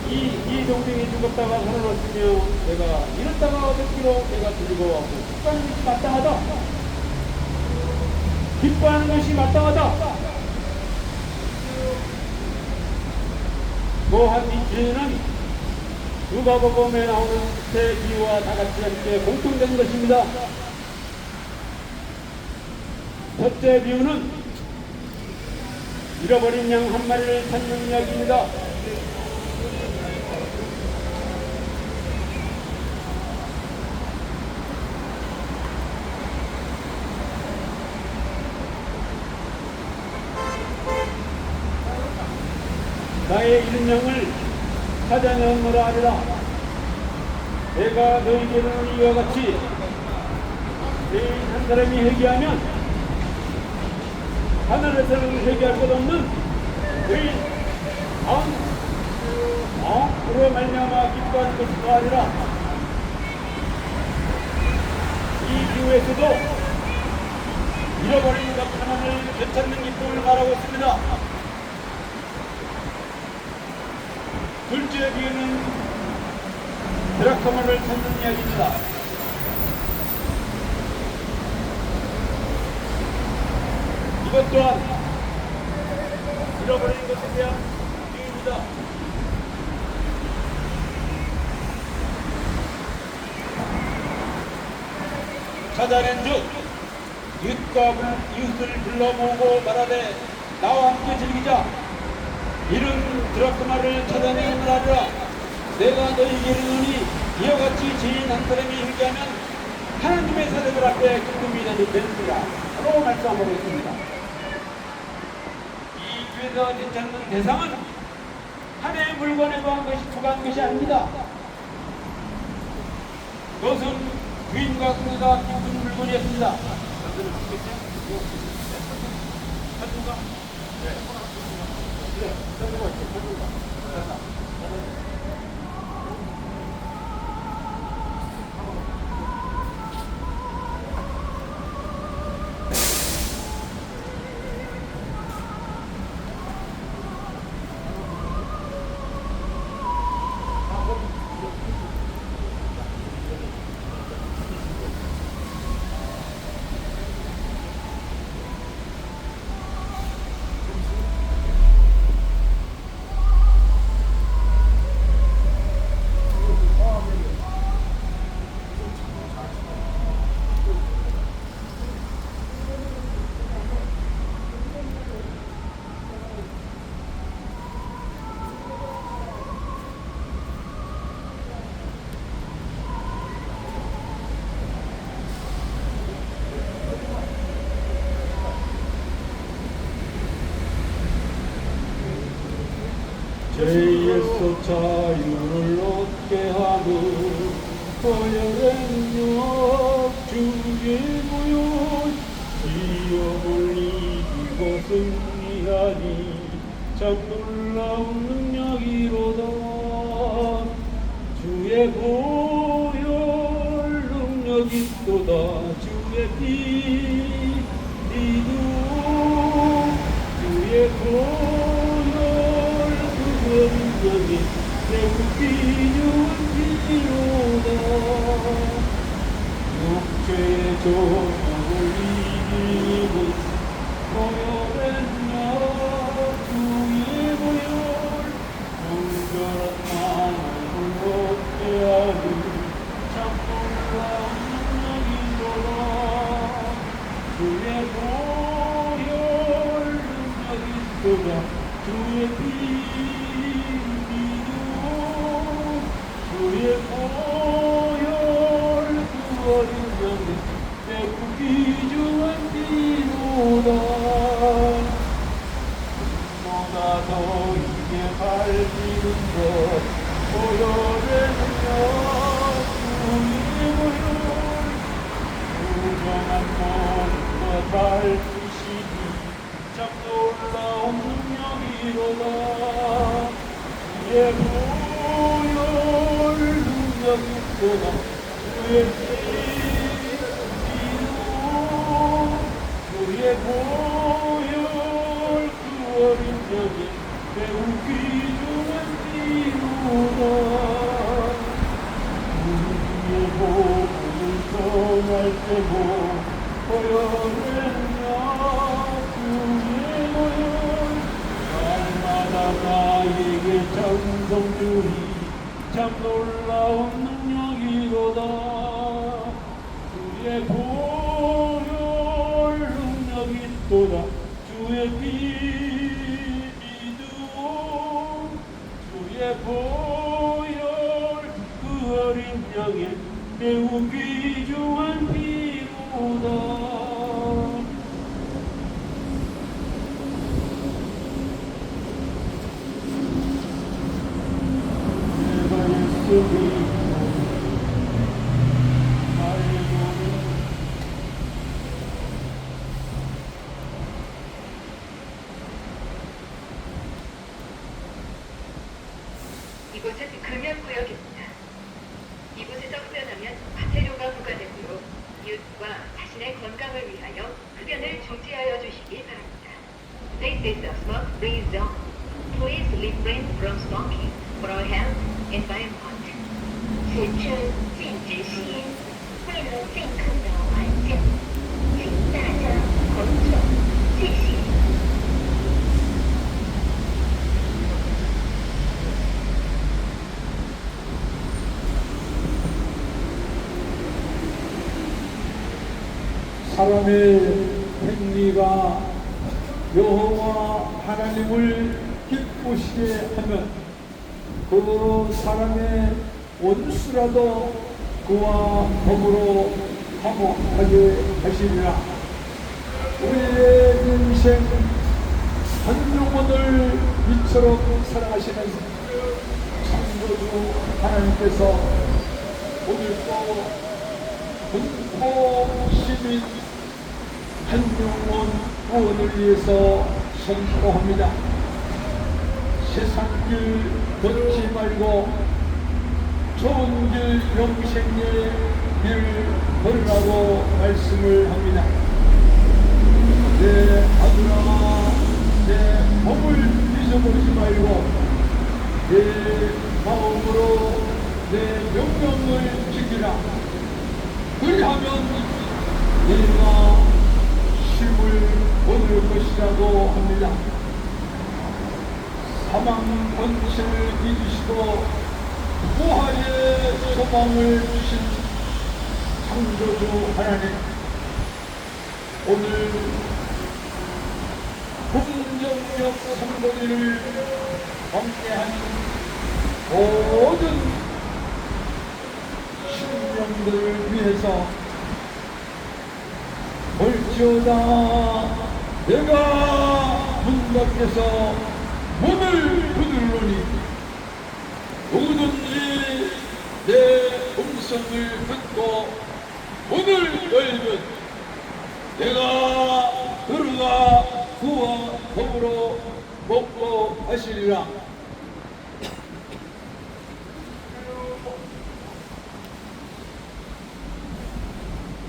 이 동생이 죽었다가 살아났으며 내가 이렇다가 얻었기로 내가 즐거워하고 기뻐하는 것이 마땅하다. 기뻐하는 것이 마땅하다. 또한 이 진리는 누가복음에 나오는 새 비유와 다같이 함께 공통된 것입니다. 첫째 비유는 잃어버린 양 한 마리를 찾는 이야기입니다. 나의 잃은 양을 찾아내었노라 하리라. 내가 너희에게는 이와 같이 내일 한 사람이 회개하면 하늘에서는 회개할 것 없는 너희 마음으로 말미암아 기뻐하는 것이라 하리라. 이 비유에서도 잃어버린 것 하나를 되찾는 기쁨을 말하고 있습니다. 둘째 비유는 드라크마를 찾는 이야기입니다. 이것 또한 잃어버린 것에 대한 비유입니다. 찾아낸즉 이웃을 불러 모으고 말하되 나와 함께 즐기자. 이른 드라크마를 찾아내는 하리라. 내가 너희에게 이르노니 이와 같이 죄인 한 사람이 회개하면 하나님의 사람들 앞에 기쁨이 되느니라. 라고 말씀하고 있습니다. 이 교회에서 괜찮은 대상은 하나의 물건에 부과한 것이 아닙니다. 그것은 주인과 그가 기쁜 물건이었습니다. 죄에서 자유를 얻게 하는 보혈의 능력 주의 보혈 지옥을 이기고 승리하니 참 놀라운 능력이로다. 주의 보혈 능력 있도다. 주의 피 믿음 주의 보혈 능력이 매우 필요한지로다. 육체의 조각을 이기는 보혈의 능력 주의 보혈 정결한 마음을 얻게 하는 참 놀라운 능력이로다. 주의 보혈 능력이 있도다. 주의 피 주의 보혈 그 어린 양의 매우 귀중한 피로다. 보다 더 이게 밝히는 것 보혈의 능력 주의 보혈 부정한 모든 것 밝히시니 참 놀라운 능력이로다. 주의 보혈 능력 있도다. 주의 피로 주의 보혈 그 어린 양의 매우 귀중한 피로다. 우리의 복음을 전할 때고 보혈의 능력 주의 보혈 날마다 나에게 찬송 주리 참 놀라운 능력이로다. 주의 보혈 능력 있도다. 주의 피 믿음 주의 보혈 그 어린 양의 매우 귀중한 피로다. 이곳은 금연구역입니다. 이곳에서 흡연하면 과태료가 부과되므로 이웃과 자신의 건강을 위하여 흡연을 중지하여 주시기 바랍니다. This is a smoke-free zone. Please refrain from smoking for our health environment. 此处禁止吸烟，为了健康的环境，请大家合作，谢谢。 이 사람의 행위가 여호와 하나님을 기쁘시게 하면 그 사람의 원수라도 그와 더불어 화목하게 하시리라. 우리의 인생 한 영혼을 이처럼 사랑하시는 창조주 하나님께서 오늘도 분포 시민 한 영혼 구원을 위해서 선포합니다. 세상 길 걷지 말고 좋은 길 영생의 길을 걸으라고 말씀을 합니다. 내 아들아, 내 몸을 잊어버리지 말고 내 마음으로 내 명령을 지키라. 그리하면 네가 쉼을 얻을 것이라고 합니다. 사망 권세를 이기시고 부활의 소망을 주신 창조주 하나님, 오늘 국정력 선거리를 함께한 모든 신령들을 위해서 볼지어다 내가 문 밖에서 문을 두드리노니 누구든지 내 음성을 듣고 문을 열면 내가 들어가 그와 더불어 먹고 하시리라.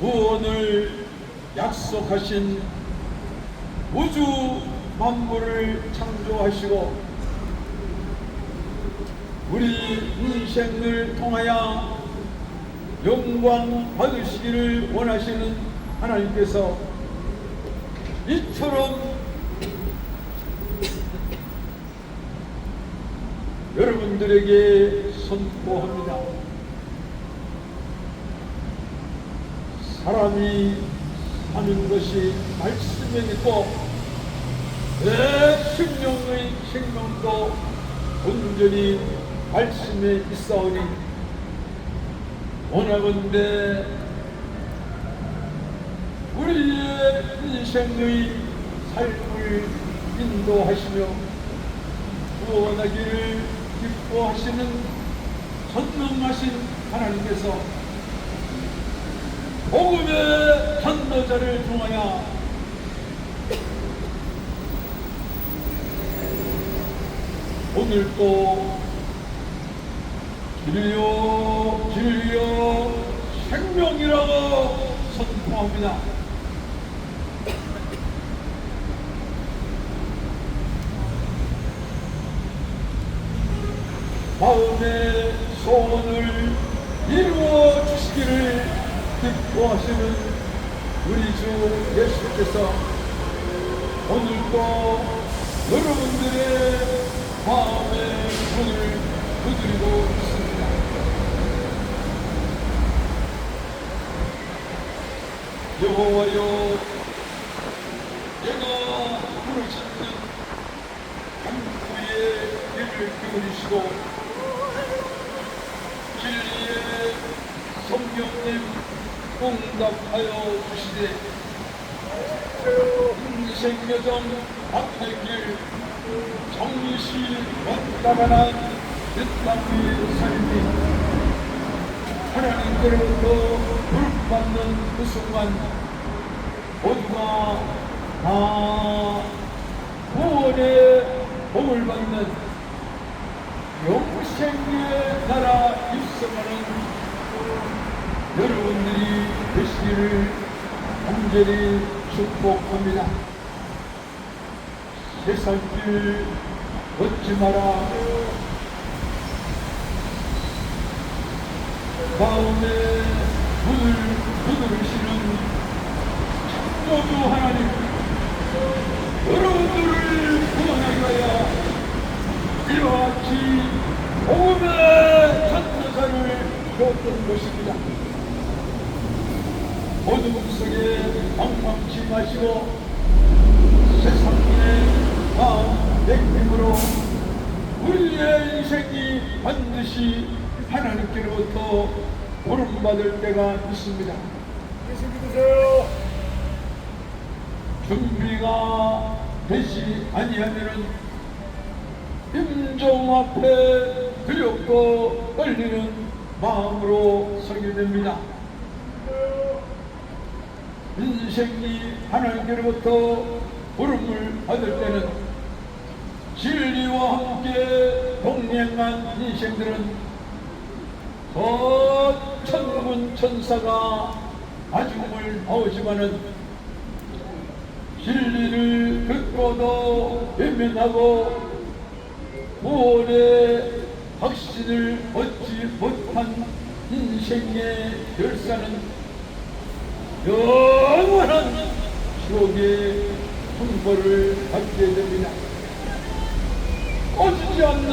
구원을 약속하신 우주 만물을 창조하시고 우리 인생을 통하여 영광 받으시기를 원하시는 하나님께서 이처럼 여러분들에게 선포합니다. 사람이 사는 것이 말씀에 있고 내 생명의 생명도 온전히 말씀에 있사오니 원하건대 우리의 인생의 삶을 인도하시며 구원하기를 기뻐하시는 전능하신 하나님께서 복음의 전도자를 통하여 오늘도 진리요 진리요 생명이라고 선포합니다. 마음의 소원을 이루어 주시기를 기뻐하시는 우리 주 예수께서 오늘도 여러분들의 마음의 문을 두드리고 있습니다. 여호와여, 내가 부르짖는 한구의 귀를 기울이시고 진리의 성령님 응답하여 주시되 인생여정 앞길길 정시 왔다가난 이 땅의 삶이 하나님께로부터 부름받는 그 순간 모두가 다 구원의 복을 받는 영생의 나라 입성하는 여러분들이 되시기를 간절히 축복합니다. 세상 길 걷지 마라. 마음의 문을 두드리시는 창조주 하나님, 여러분들을 구원하기 위하여 이와 같이 복음의 전도사를 줬던 것입니다. 어둠 속에 마시고 세상의 마음 내힘으로 우리의 인생이 반드시 하나님께로부터 부름받을 때가 있습니다. 예수 믿으세요. 준비가 되지 아니하면은 임종 앞에 두렵고 떨리는 마음으로 서게 됩니다. 인생이 하나님께로부터 부름을 받을 때는 진리와 함께 동행한 인생들은 천군 천사가 아중을 나오지만은 진리를 듣고도 외면하고 구원의 확신을 얻지 못한 인생의 결사는 영원한 지옥의 형벌을 받게 됩니다. 꺼지지 않는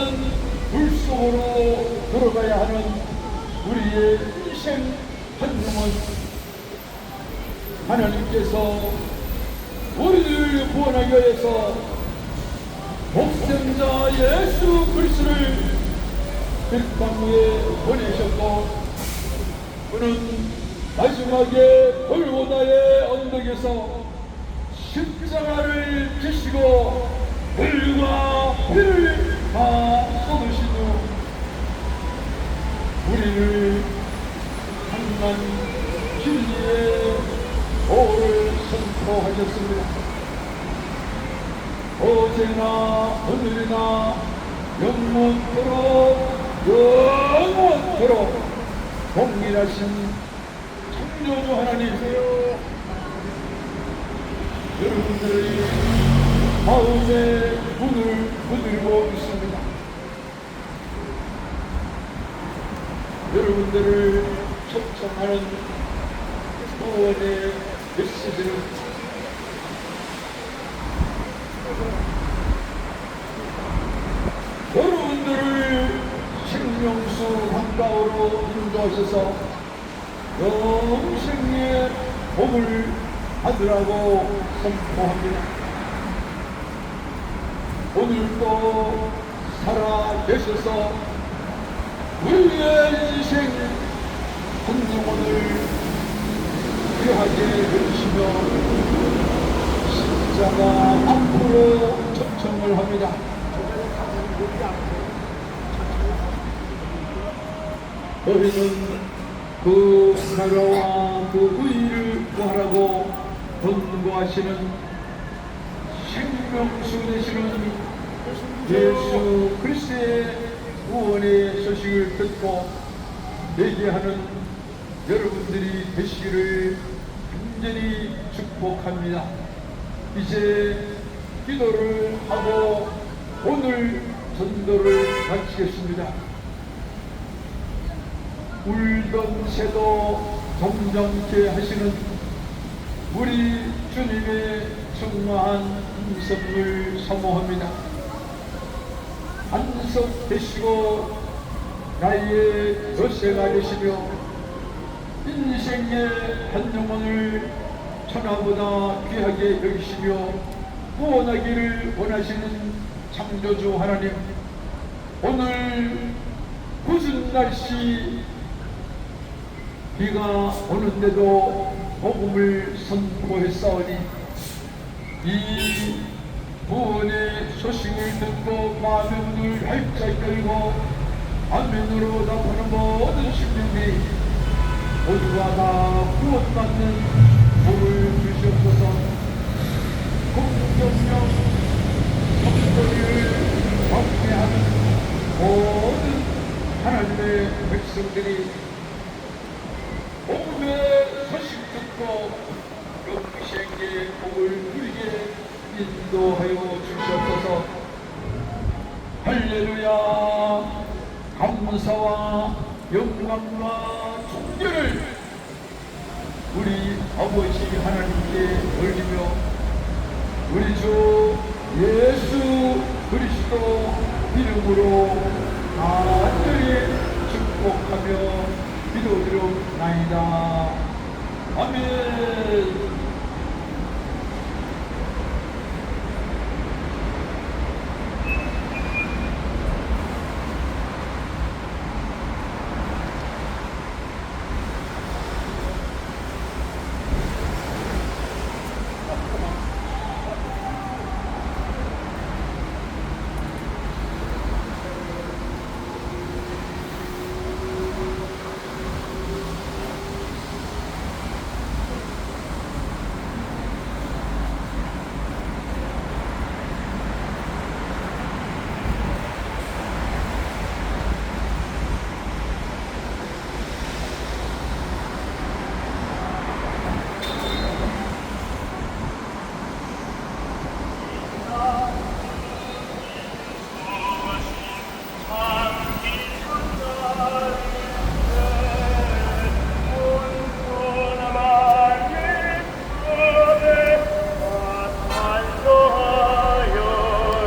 불 속으로 들어가야 하는 우리의 인생 한영은 하나님께서 우리를 구원하기 위해서 복생자 예수 그리스도를 백방위에 보내셨고 그는 마지막에 골고다의 언덕에서 십자가를 지시고 불과 피를 다 쏟으신 후 우리를 한만 진리의 도를 선포하셨습니다. 어제나 오늘이나 영원토록 동일하신 창조주 하나님이세요. 여러분들의 마음의 문을 두드리고 있습니다. 여러분들을 초청하는 구원의 메시지는 여러분들을 생명수 한가운데로 인도하셔서 영생의 복을 받으라고 선포합니다. 오늘도 살아계셔서 우리의 인생 한 영혼을 귀하게 해주시며 십자가 앞으로 초청을 합니다. 너희는 그 나라와 그 의를 구하라고 권고하시는 생명수 되시는 예수 그리스도의 구원의 소식을 듣고 얘기하는 여러분들이 되시기를 간절히 축복합니다. 이제 기도를 하고 오늘 전도를 마치겠습니다. 울던 새도 점잖게 하시는 우리 주님의 청마한 인성을 사모합니다. 안석되시고 나의 여세가 되시며 인생의 한 영혼을 천하보다 귀하게 여기시며 구원하기를 원하시는 창조주 하나님, 오늘 굳은 날씨 비가 오는데도 복음을 선포했사오니 이 구원의 소식을 듣고 마음의 문을 활짝 열고 아멘으로 답하는 모든 심령들이 모두가 다 구원받는 복을 주시옵소서. 공경령 성도를 경배하는 모든 하나님의 백성들이 복음의 소식 듣고 영생의 복을 누리게 인도하여 주시옵소서. 할렐루야. 감사와 영광과 존귀를 우리 아버지 하나님께 올리며 우리 주 예수 그리스도 이름으로 간절히 축복하며 기도드리옵나이다. 아멘.